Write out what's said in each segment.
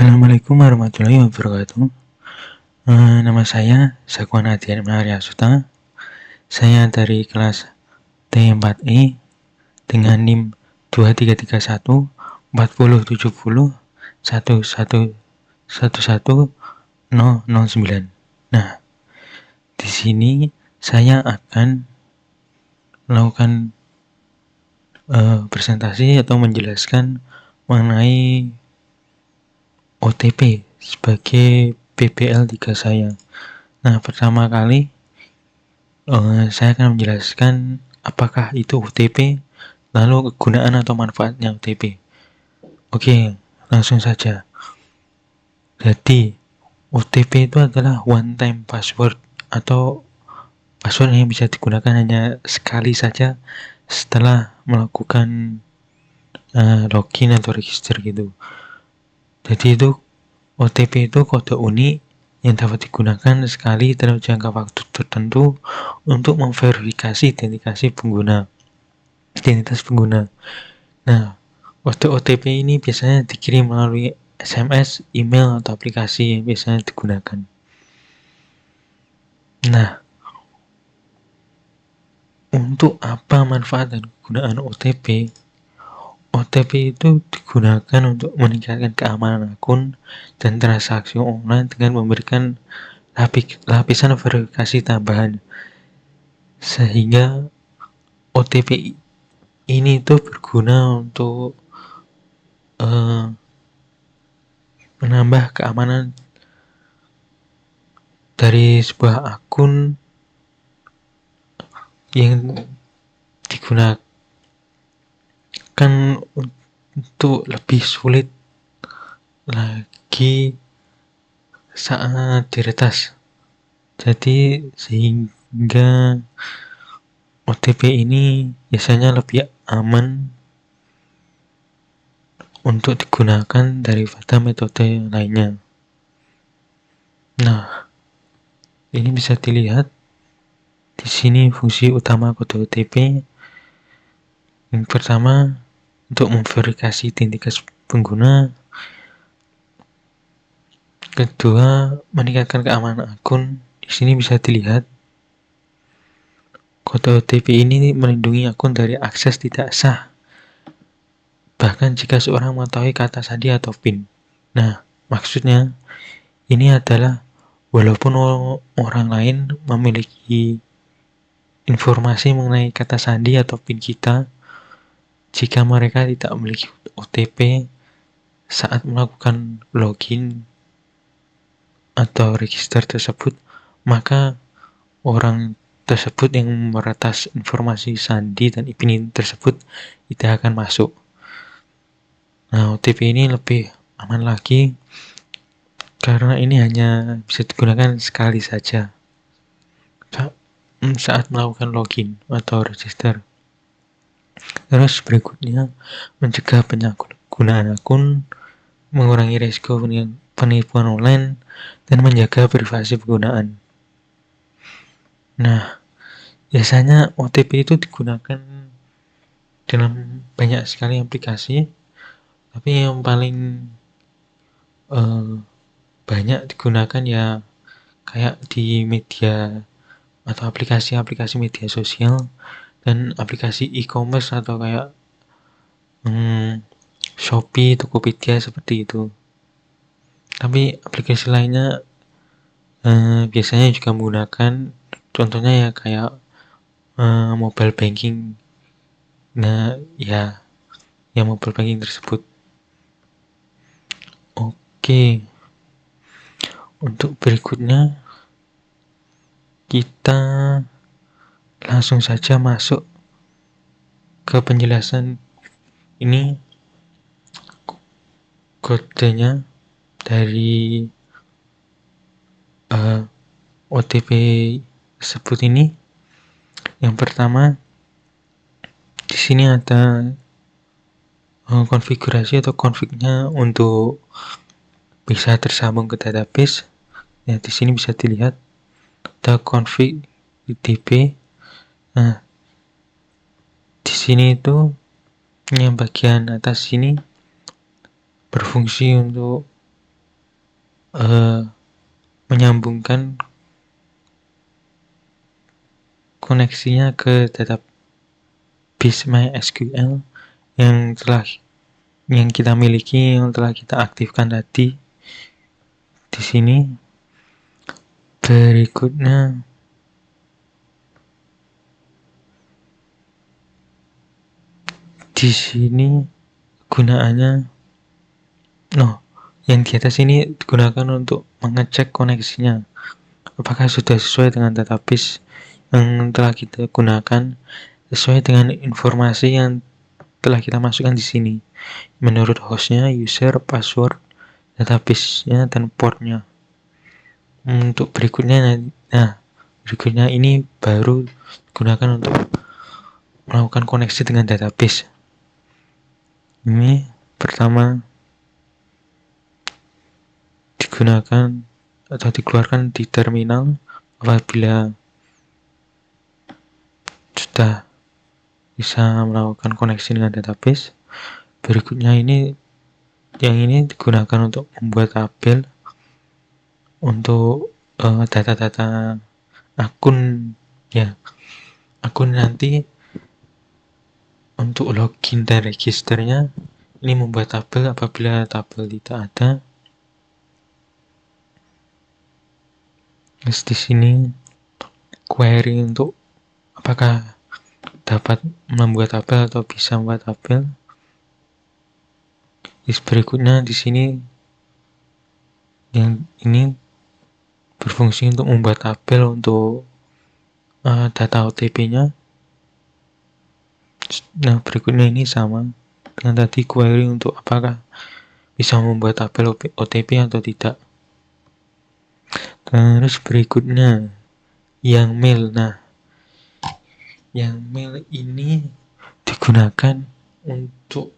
Assalamualaikum warahmatullahi wabarakatuh. Nama saya Zakwan Adian Maharyasuta. Saya dari kelas T4E dengan NIM 2331 4070 11111009. Nah, di sini saya akan melakukan presentasi atau menjelaskan mengenai OTP sebagai PBL 3 saya. Nah, pertama kali saya akan menjelaskan apakah itu OTP, lalu kegunaan atau manfaatnya OTP. Oke, langsung saja. Jadi, OTP itu adalah one time password atau password yang bisa digunakan hanya sekali saja setelah melakukan login atau register gitu. Jadi itu OTP itu kode unik yang dapat digunakan sekali dalam jangka waktu tertentu untuk memverifikasi identitas pengguna. Nah, kode OTP ini biasanya dikirim melalui SMS, email, atau aplikasi yang biasanya digunakan. Nah, untuk apa manfaat dan kegunaan OTP? OTP itu digunakan untuk meningkatkan keamanan akun dan transaksi online dengan memberikan lapisan verifikasi tambahan, sehingga OTP ini tuh berguna untuk menambah keamanan dari sebuah akun yang digunakan untuk lebih sulit lagi saat diretas. Jadi sehingga OTP ini biasanya lebih aman untuk digunakan daripada metode lainnya. Nah, ini bisa dilihat di sini fungsi utama kode OTP. Yang pertama, untuk memverifikasi identitas pengguna. Kedua, meningkatkan keamanan akun. Di sini bisa dilihat kode OTP ini melindungi akun dari akses tidak sah, bahkan jika seorang mengetahui kata sandi atau PIN. Nah, maksudnya ini adalah walaupun orang lain memiliki informasi mengenai kata sandi atau PIN kita, jika mereka tidak memiliki OTP saat melakukan login atau register tersebut, maka orang tersebut yang meretas informasi sandi dan PIN tersebut tidak akan masuk. Nah, OTP ini lebih aman lagi karena ini hanya bisa digunakan sekali saja saat melakukan login atau register. Terus berikutnya, mencegah penyalahgunaan akun, mengurangi risiko penipuan online, dan menjaga privasi penggunaan. Nah, biasanya OTP itu digunakan dalam banyak sekali aplikasi, tapi yang paling banyak digunakan ya kayak di media atau aplikasi-aplikasi media sosial dan aplikasi e-commerce atau kayak Shopee, Tokopedia seperti itu. Tapi aplikasi lainnya biasanya juga menggunakan, contohnya ya kayak mobile banking. Nah, ya yang mobile banking tersebut. Oke, untuk berikutnya kita langsung saja masuk ke penjelasan ini. Kodenya dari OTP tersebut ini. Yang pertama, di sini ada konfigurasi atau config-nya untuk bisa tersambung ke database. Ya, di sini bisa dilihat ada config DB. Nah, di sini itu yang bagian atas sini berfungsi untuk eh, menyambungkan koneksinya ke database MySQL yang kita miliki, yang telah kita aktifkan tadi di sini. Berikutnya di sini gunaannya, yang di atas ini digunakan untuk mengecek koneksinya apakah sudah sesuai dengan database yang telah kita gunakan, sesuai dengan informasi yang telah kita masukkan di sini menurut hostnya, user, password, database-nya, dan portnya. Untuk berikutnya, berikutnya ini baru digunakan untuk melakukan koneksi dengan database. Ini pertama digunakan atau dikeluarkan di terminal apabila sudah bisa melakukan koneksi dengan database. Berikutnya yang ini digunakan untuk membuat tabel untuk data-data akun, ya, akun nanti untuk login dan registernya. Ini membuat tabel apabila tabel tidak ada. Terus di sini query untuk apakah dapat membuat tabel atau bisa membuat tabel. Terus berikutnya di sini yang ini berfungsi untuk membuat tabel untuk data OTP-nya. Nah, berikutnya ini sama dengan tadi, query untuk apakah bisa membuat tabel OTP atau tidak. Terus berikutnya yang mail. Nah, yang mail ini digunakan untuk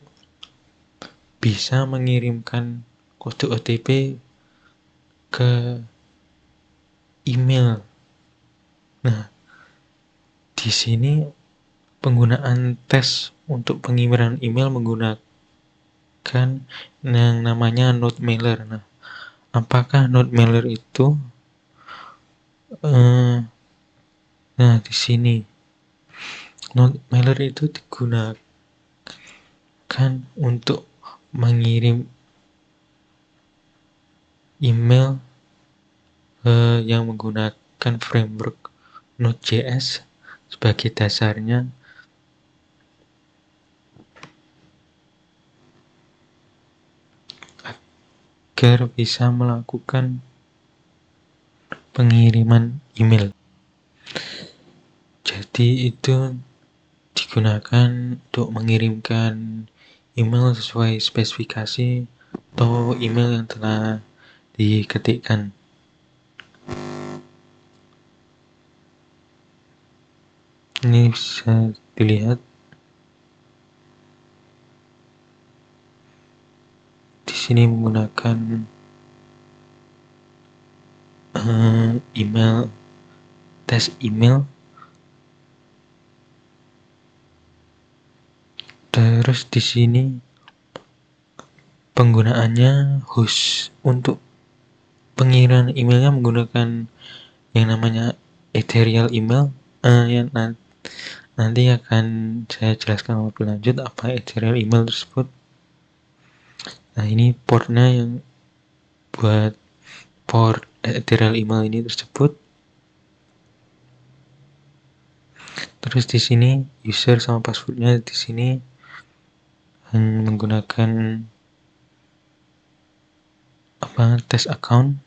bisa mengirimkan kode OTP ke email. Nah, di sini penggunaan tes untuk pengiriman email menggunakan yang namanya node mailer. Nah, apakah node mailer itu? Nah, di sini node mailer itu digunakan untuk mengirim email yang menggunakan framework Node.js sebagai dasarnya, agar bisa melakukan pengiriman email. Jadi itu digunakan untuk mengirimkan email sesuai spesifikasi atau email yang telah diketikkan. Ini bisa dilihat di sini menggunakan email, tes email. Terus di sini penggunaannya host untuk pengiriman emailnya menggunakan yang namanya ethereal email, yang nanti akan saya jelaskan lebih lanjut apa ethereal email tersebut. Nah, ini portnya yang buat port ethereal email ini tersebut. Terus di sini user sama passwordnya di sini menggunakan tes account.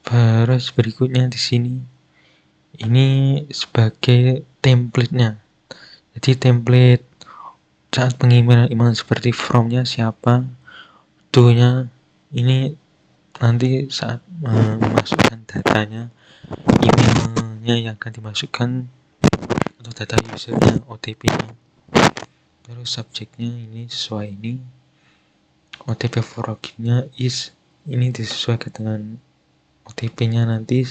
Terus berikutnya di sini ini sebagai template-nya. Jadi template saat pengiriman email seperti from-nya siapa, to-nya ini nanti saat memasukkan datanya, emailnya yang akan dimasukkan atau data usernya, OTP-nya. Terus subjeknya ini sesuai ini, OTP for login-nya ini disesuaikan dengan OTP-nya nanti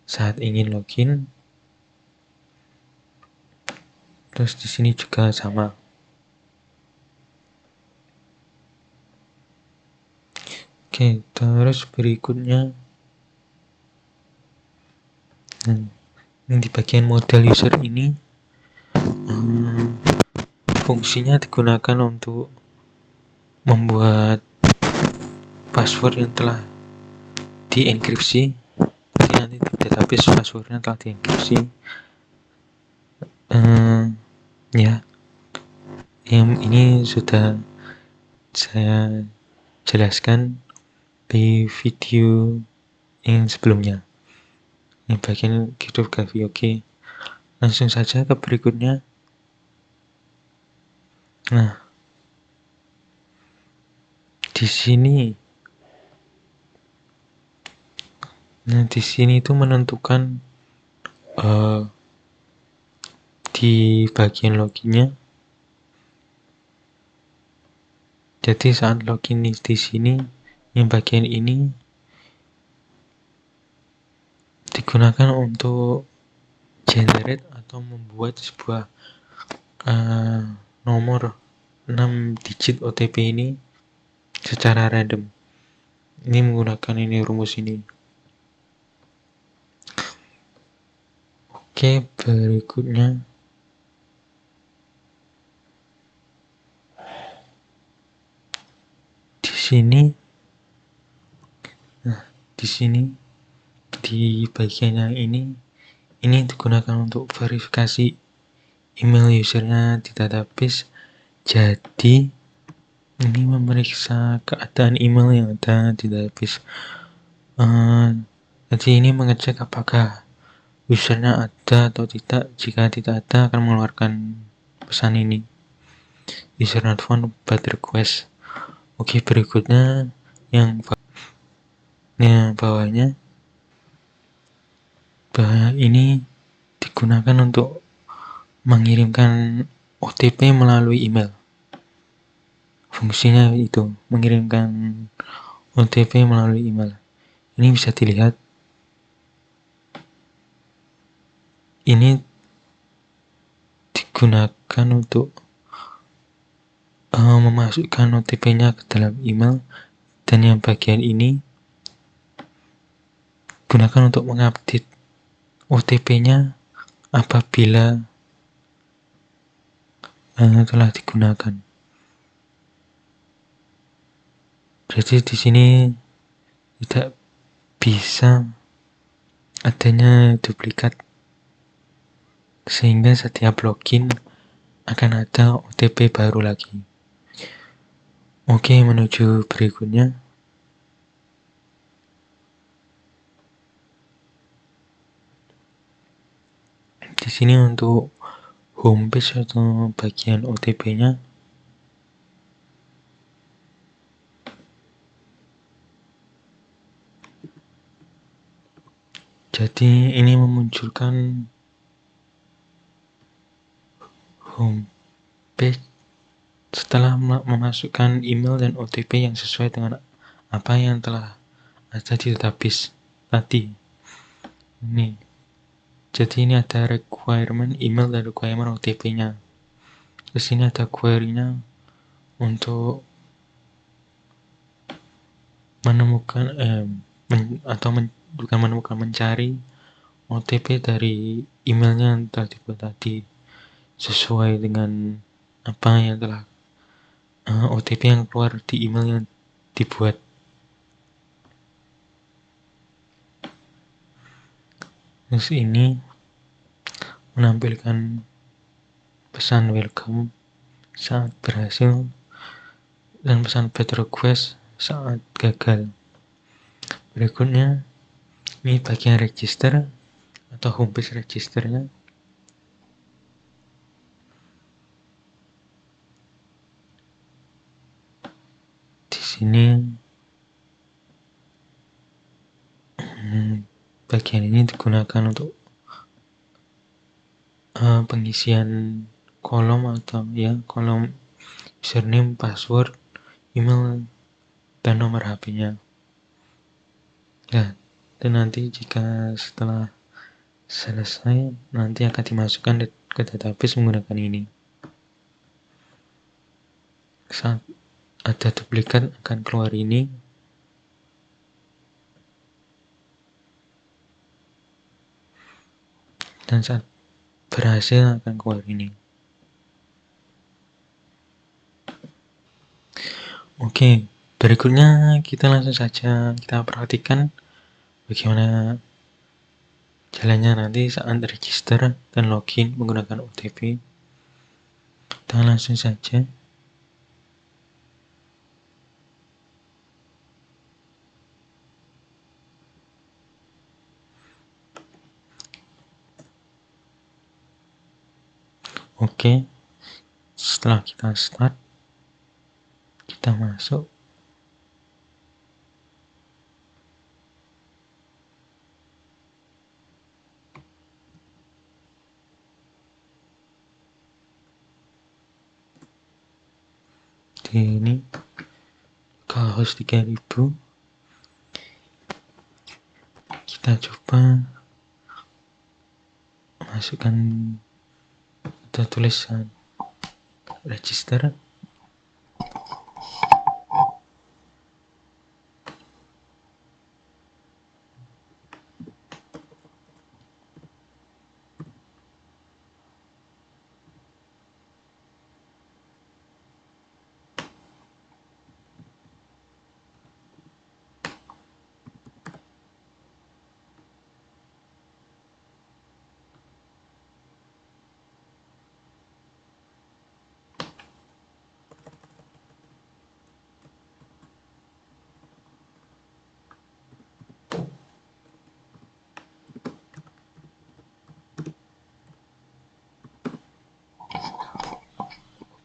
saat ingin login. Terus di sini juga sama. Oke, terus berikutnya di bagian modal user ini fungsinya digunakan untuk membuat password yang telah dienkripsi. Jadi nanti di database passwordnya telah dienkripsi. Ya, yang ini sudah saya jelaskan di video yang sebelumnya. Ini bagian kriptografi. Oke, langsung saja ke berikutnya. Nah, di sini itu menentukan di bagian loginnya. Jadi saat login di sini, yang bagian ini digunakan untuk generate atau membuat sebuah nomor 6 digit OTP ini secara random. Ini menggunakan rumus ini. Oke, berikutnya di sini. Nah, di sini di bagian yang ini digunakan untuk verifikasi email usernya di database. Jadi ini memeriksa keadaan email yang ada di database. Jadi ini mengecek apakah usernya ada atau tidak. Jika tidak ada, akan mengeluarkan pesan ini, user not found but request. Oke, berikutnya yang bawahnya ini digunakan untuk mengirimkan OTP melalui email. Fungsinya itu mengirimkan OTP melalui email. Ini bisa dilihat. Ini digunakan untuk memasukkan OTP-nya ke dalam email, dan yang bagian ini gunakan untuk mengupdate OTP-nya apabila telah digunakan. Jadi di sini tidak bisa adanya duplikat, sehingga setiap login akan ada OTP baru lagi. Oke, menuju berikutnya. Di sini untuk homepage atau bagian OTP-nya. Jadi ini memunculkan homepage setelah memasukkan email dan OTP yang sesuai dengan apa yang telah ada di database tadi. Ini. Jadi ini ada requirement email dan requirement OTP-nya. Di sini ada query-nya untuk menemukan mencari OTP dari emailnya yang telah dibuat tadi, sesuai dengan apa yang telah OTP yang keluar di email yang dibuat. Terus ini menampilkan pesan welcome saat berhasil dan pesan bad request saat gagal. Berikutnya ini bagian register atau homepage registernya. Di sini bagian ini digunakan untuk pengisian kolom atau kolom username, password, email, dan nomor HP-nya. Ya, dan nanti jika setelah selesai, nanti akan dimasukkan ke database menggunakan ini. Saat ada duplikat akan keluar ini. dan saat berhasil akan keluar ini. Oke, berikutnya kita langsung saja kita perhatikan bagaimana jalannya nanti saat register dan login menggunakan OTP. Kita langsung saja. Oke, setelah kita start, kita masuk. Di ini host 3000. Kita coba masukkan atau tulisan register.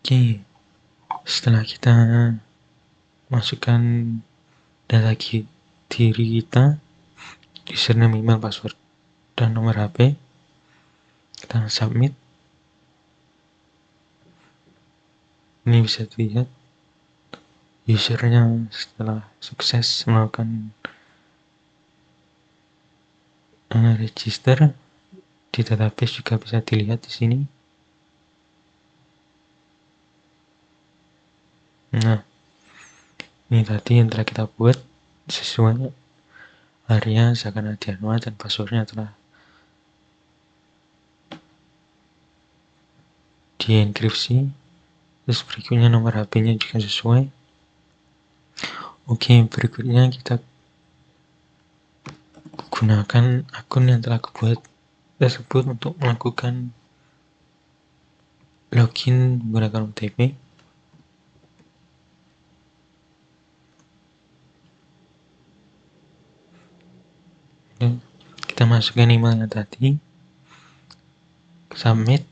Oke, setelah kita masukkan data diri kita, username, email, password, dan nomor HP, kita submit. Ini bisa dilihat usernya setelah sukses melakukan register di database juga bisa dilihat di sini. Nah, ini tadi yang telah kita buat sesuai Arya Zakana Dianwa dan passwordnya telah dienkripsi. Terus berikutnya nomor HP-nya juga sesuai. Oke, berikutnya kita gunakan akun yang telah dibuat tersebut untuk melakukan login menggunakan OTP. Kita masukkan emailnya tadi, submit.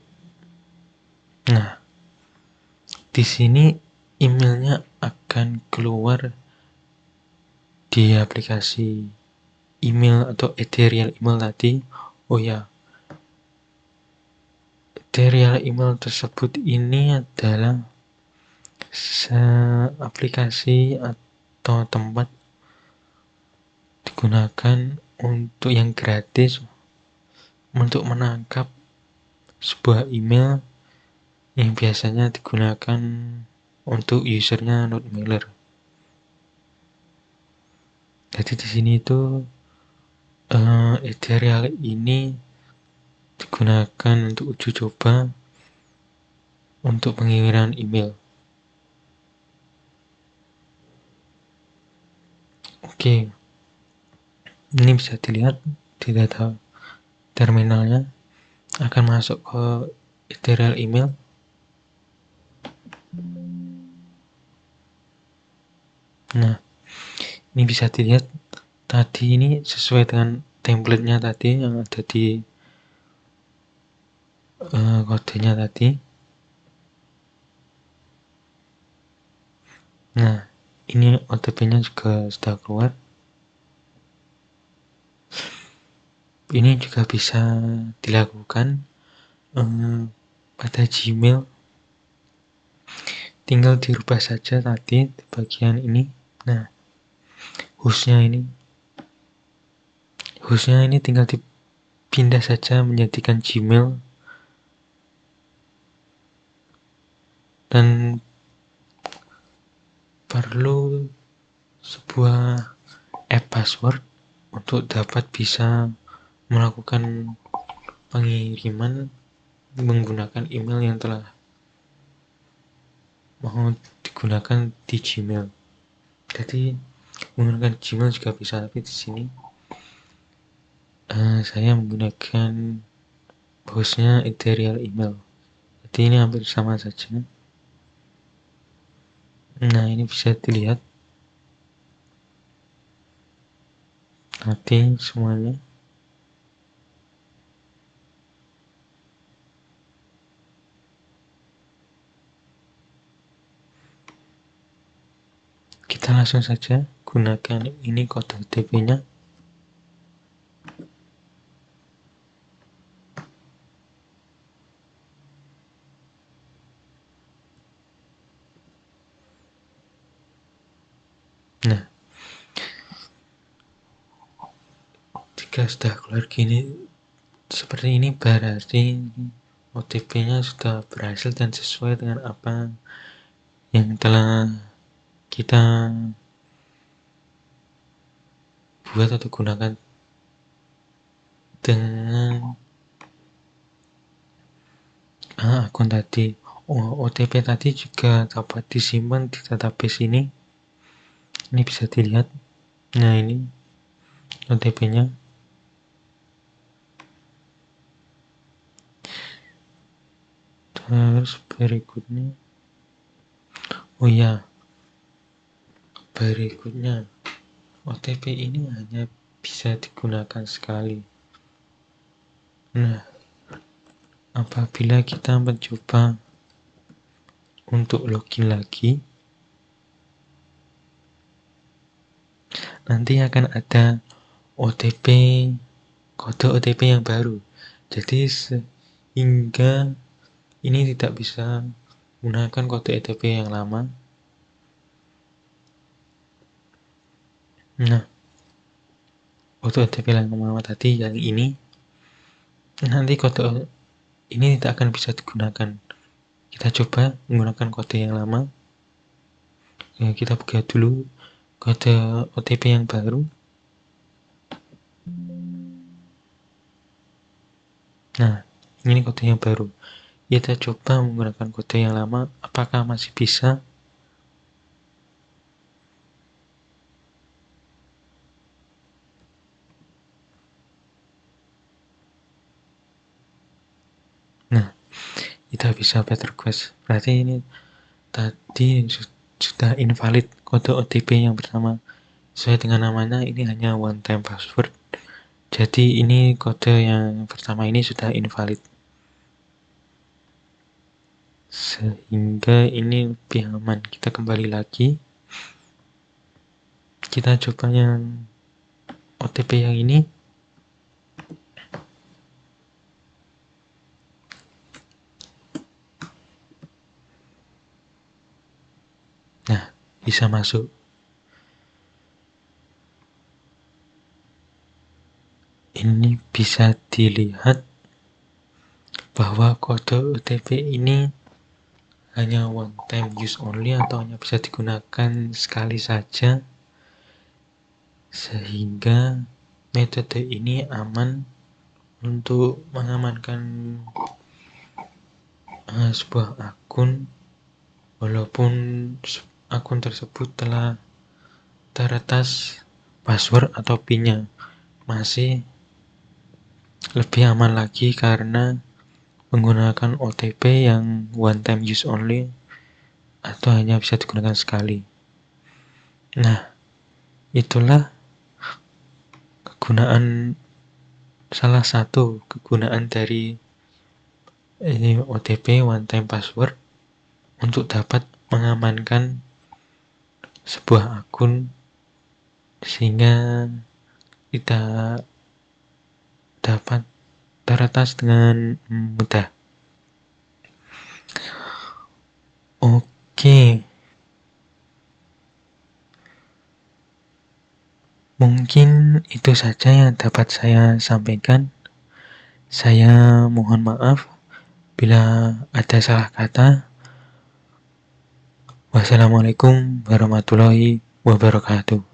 Nah, di sini emailnya akan keluar di aplikasi email atau ethereal email tadi. Oh ya, ethereal email tersebut ini adalah aplikasi atau tempat digunakan untuk yang gratis untuk menangkap sebuah email yang biasanya digunakan untuk usernya not mailer. Jadi di sini itu ethereal ini digunakan untuk uji coba untuk pengiriman email. Oke, ini bisa dilihat di data terminalnya akan masuk ke ethereal email. Nah, ini bisa dilihat tadi ini sesuai dengan template-nya tadi yang ada di kodenya tadi. Nah, ini OTP-nya juga sudah keluar. Ini juga bisa dilakukan pada Gmail. Tinggal dirubah saja tadi di bagian ini. Nah, hostnya ini tinggal dipindah saja menjadikan Gmail. Dan perlu sebuah password untuk dapat bisa melakukan pengiriman menggunakan email yang telah mau digunakan di Gmail. Jadi menggunakan Gmail juga bisa, tapi di sini saya menggunakan hostnya Ethereal Email. Jadi ini hampir sama saja. Nah, ini bisa dilihat nanti semuanya. Kita langsung saja gunakan ini kode OTP-nya. Nah, jika sudah keluar gini seperti ini, berarti OTP-nya sudah berhasil dan sesuai dengan apa yang telah kita buat atau gunakan dengan akun tadi. OTP tadi juga dapat disimpan di database ini. Ini bisa dilihat. Nah, ini OTP-nya. Terus berikutnya, berikutnya OTP ini hanya bisa digunakan sekali. Nah, apabila kita mencoba untuk login lagi, nanti akan ada OTP, kode OTP yang baru. Jadi sehingga ini tidak bisa menggunakan kode OTP yang lama. Nah, kode OTP yang lama tadi, yang ini, nanti kode ini tidak akan bisa digunakan. Kita coba menggunakan kode yang lama. Ya, kita buka dulu kode OTP yang baru. Nah, ini kode yang baru. Kita coba menggunakan kode yang lama, apakah masih bisa? Nah, kita bisa bad request. Berarti ini tadi sudah invalid kode OTP yang pertama. Sesuai dengan namanya, ini hanya one time password. Jadi ini kode yang pertama ini sudah invalid. Sehingga ini lebih aman. Kita kembali lagi. Kita coba yang OTP yang ini. Nah, bisa masuk. Ini bisa dilihat bahwa kode OTP ini hanya one time use only atau hanya bisa digunakan sekali saja, sehingga metode ini aman untuk mengamankan sebuah akun walaupun akun tersebut telah teretas password atau PIN-nya. Masih lebih aman lagi karena menggunakan OTP yang one time use only atau hanya bisa digunakan sekali. Nah, itulah salah satu kegunaan dari OTP one time password untuk dapat mengamankan sebuah akun sehingga tidak dapat teretas dengan mudah. Oke. Mungkin itu saja yang dapat saya sampaikan. Saya mohon maaf bila ada salah kata. Wassalamualaikum warahmatullahi wabarakatuh.